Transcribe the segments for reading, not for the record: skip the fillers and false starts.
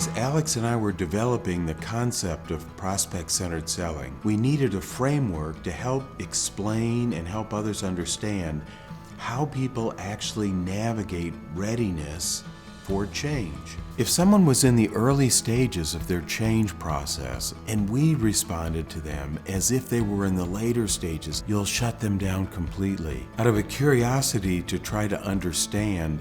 As Alex and I were developing the concept of prospect-centered selling, we needed a framework to help explain and help others understand how people actually navigate readiness for change. If someone was in the early stages of their change process and we responded to them as if they were in the later stages, you'll shut them down completely. Out of a curiosity to try to understand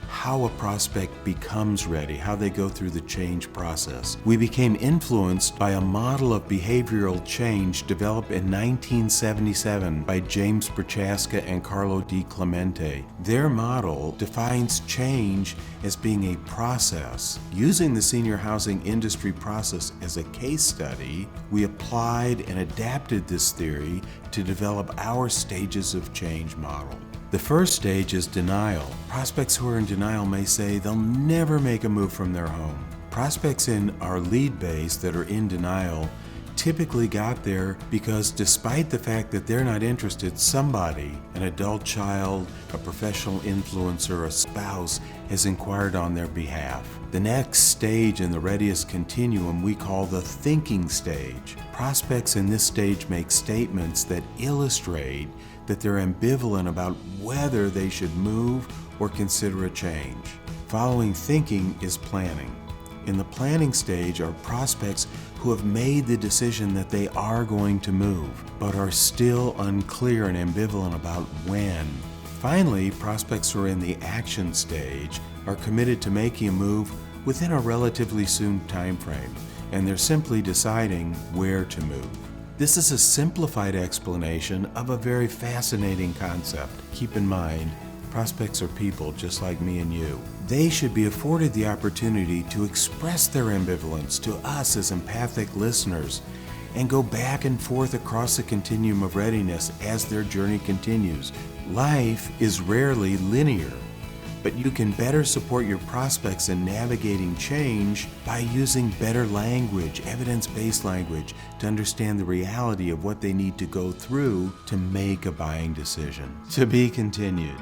how a prospect becomes ready, how they go through the change process, we became influenced by a model of behavioral change developed in 1977 by James Prochaska and Carlo Di Clemente. Their model defines change as being a process. Using the senior housing industry process as a case study, we applied and adapted this theory to develop our stages of change model. The first stage is denial. Prospects who are in denial may say they'll never make a move from their home. Prospects in our lead base that are in denial typically got there because despite the fact that they're not interested, somebody, an adult child, a professional influencer, a spouse, has inquired on their behalf. The next stage in the readiness continuum we call the thinking stage. Prospects in this stage make statements that illustrate that they're ambivalent about whether they should move or consider a change. Following thinking is planning. In the planning stage are prospects who have made the decision that they are going to move, but are still unclear and ambivalent about when. Finally, prospects who are in the action stage are committed to making a move within a relatively soon time frame, and they're simply deciding where to move. This is a simplified explanation of a very fascinating concept. Keep in mind, prospects are people just like me and you. They should be afforded the opportunity to express their ambivalence to us as empathic listeners and go back and forth across the continuum of readiness as their journey continues. Life is rarely linear, but you can better support your prospects in navigating change by using better language, evidence-based language, to understand the reality of what they need to go through to make a buying decision. To be continued.